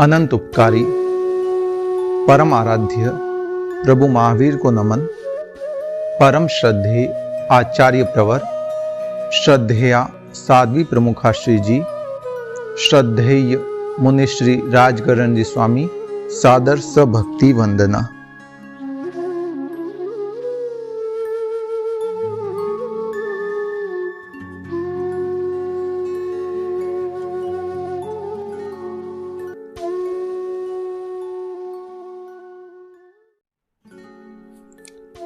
अनंत उपकारी परम आराध्य प्रभु महावीर को नमन। परम श्रद्धेय आचार्य प्रवर, श्रद्धेया साध्वी प्रमुखा श्री जी, श्रद्धेय मुनि श्री राजगरण जी स्वामी, सादर सभक्ति वंदना।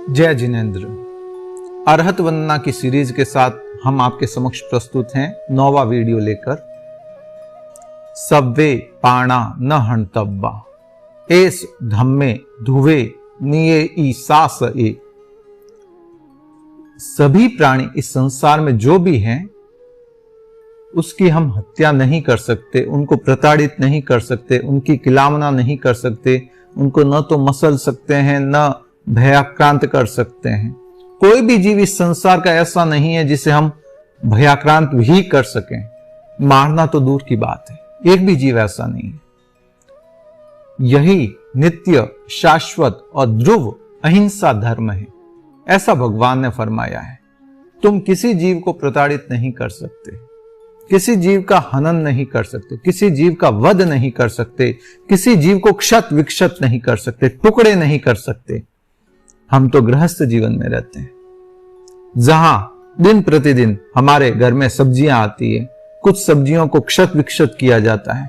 जय जिनेन्द्र। अरहत वंदना की सीरीज के साथ हम आपके समक्ष प्रस्तुत हैं 9वां वीडियो लेकर। सव्वे पाणा न हंतव्वा एस धम्मे धुवे निये ई सास ए। सभी प्राणी इस संसार में जो भी हैं उसकी हम हत्या नहीं कर सकते, उनको प्रताड़ित नहीं कर सकते, उनकी किलामना नहीं कर सकते, उनको न तो मसल सकते हैं न भयाक्रांत कर सकते हैं। कोई भी जीव इस संसार का ऐसा नहीं है जिसे हम भयाक्रांत भी कर सकें। मारना तो दूर की बात है, एक भी जीव ऐसा नहीं है। यही नित्य, शाश्वत और ध्रुव अहिंसा धर्म है, ऐसा भगवान ने फरमाया है। तुम किसी जीव को प्रताड़ित नहीं कर सकते, किसी जीव का हनन नहीं कर सकते, किसी जीव का वध नहीं कर सकते, किसी जीव को क्षत विक्षत नहीं कर सकते, टुकड़े नहीं कर सकते। हम तो गृहस्थ जीवन में रहते हैं, जहां दिन प्रतिदिन हमारे घर में सब्जियां आती है, कुछ सब्जियों को क्षत विक्षत किया जाता है।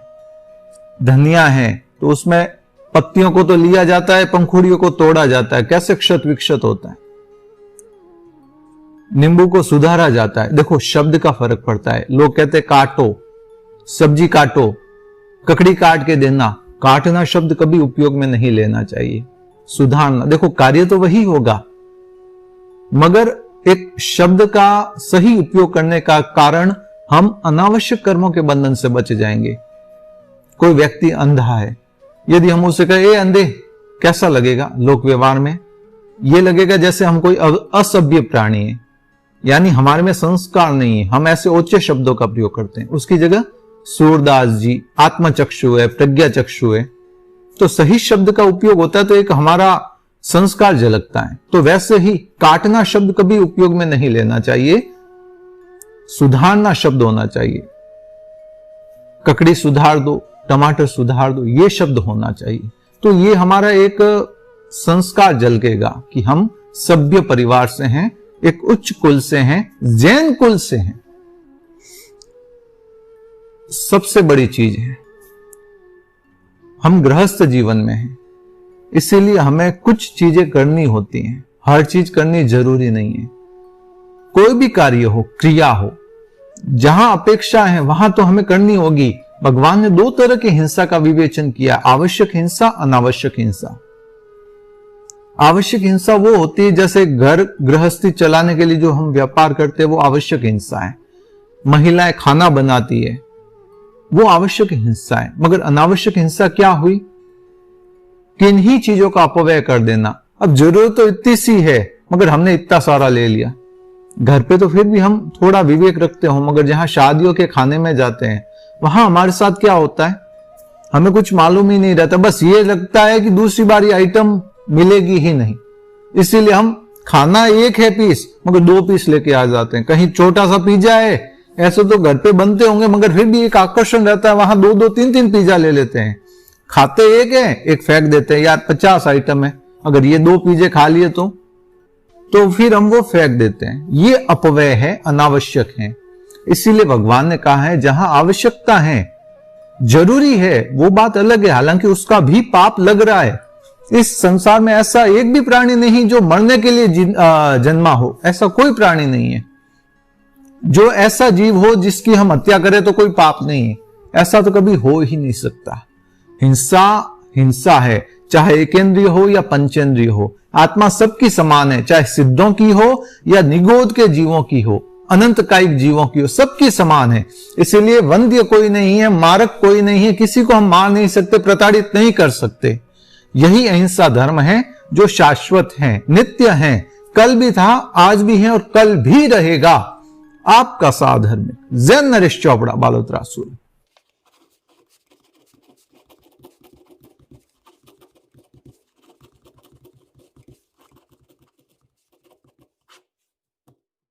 धनिया है तो उसमें पत्तियों को तो लिया जाता है, पंखुड़ियों को तोड़ा जाता है, कैसे क्षत विक्षत होता है। नींबू को सुधारा जाता है। देखो, शब्द का फर्क पड़ता है। लोग कहते हैं काटो, सब्जी काटो, ककड़ी काट के देना। काटना शब्द कभी उपयोग में नहीं लेना चाहिए। सुधारना, देखो कार्य तो वही होगा, मगर एक शब्द का सही उपयोग करने का कारण हम अनावश्यक कर्मों के बंधन से बच जाएंगे। कोई व्यक्ति अंधा है, यदि हम उसे कहें ए अंधे, कैसा लगेगा लोक व्यवहार में? यह लगेगा जैसे हम कोई असभ्य प्राणी है, यानी हमारे में संस्कार नहीं है। हम ऐसे ऊंचे शब्दों का प्रयोग करते हैं। उसकी जगह सूरदास जी आत्मचक्षु है, प्रज्ञा चक्षु है, तो सही शब्द का उपयोग होता है तो एक हमारा संस्कार झलकता है। तो वैसे ही काटना शब्द कभी उपयोग में नहीं लेना चाहिए, सुधारना शब्द होना चाहिए। ककड़ी सुधार दो, टमाटर सुधार दो, ये शब्द होना चाहिए। तो ये हमारा एक संस्कार झलकेगा कि हम सभ्य परिवार से हैं, एक उच्च कुल से हैं, जैन कुल से हैं। सबसे बड़ी चीज है, हम गृहस्थ जीवन में हैं, इसीलिए हमें कुछ चीजें करनी होती हैं। हर चीज करनी जरूरी नहीं है। कोई भी कार्य हो, क्रिया हो, जहां अपेक्षा है वहां तो हमें करनी होगी। भगवान ने दो तरह की हिंसा का विवेचन किया, आवश्यक हिंसा, अनावश्यक हिंसा। आवश्यक हिंसा वो होती है जैसे घर गृहस्थी चलाने के लिए जो हम व्यापार करते हैं, वो आवश्यक हिंसा है। महिलाएं खाना बनाती है, वो आवश्यक हिंसा है। मगर अनावश्यक हिंसा क्या हुई? किन्हीं चीजों का अपव्यय कर देना। अब जरूरत तो इतनी सी है, मगर हमने इतना सारा ले लिया। घर पे तो फिर भी हम थोड़ा विवेक रखते हो, मगर जहां शादियों के खाने में जाते हैं वहां हमारे साथ क्या होता है, हमें कुछ मालूम ही नहीं रहता। बस ये लगता है कि दूसरी बार ये आइटम मिलेगी ही नहीं, इसीलिए हम खाना एक है पीस, मगर 2 पीस लेके आ जाते हैं। कहीं छोटा सा पिज्जा है, ऐसे तो घर पे बनते होंगे, मगर फिर भी एक आकर्षण रहता है, वहां 2-2, 3-3 पिज्जा ले लेते हैं। खाते एक है, एक फेंक देते हैं। यार 50 आइटम है, अगर ये 2 पिज्जे खा लिए तो फिर हम वो फेंक देते हैं। ये अपव्यय है, अनावश्यक है। इसीलिए भगवान ने कहा है जहां आवश्यकता है, जरूरी है, वो बात अलग है, हालांकि उसका भी पाप लग रहा है। इस संसार में ऐसा एक भी प्राणी नहीं जो मरने के लिए जन्मा हो, ऐसा कोई प्राणी नहीं है। जो ऐसा जीव हो जिसकी हम हत्या करें तो कोई पाप नहीं है, ऐसा तो कभी हो ही नहीं सकता। हिंसा हिंसा है, चाहे एकेंद्रिय हो या पंचेंद्रिय हो। आत्मा सबकी समान है, चाहे सिद्धों की हो या निगोद के जीवों की हो, अनंत कायिक जीवों की हो, सबकी समान है। इसीलिए वंद्य कोई नहीं है, मारक कोई नहीं है, किसी को हम मार नहीं सकते, प्रताड़ित नहीं कर सकते। यही अहिंसा धर्म है जो शाश्वत है, नित्य है, कल भी था, आज भी है और कल भी रहेगा। आपका साधर्मिक जैन नरेश चोपड़ा, बालोतरा सूरत।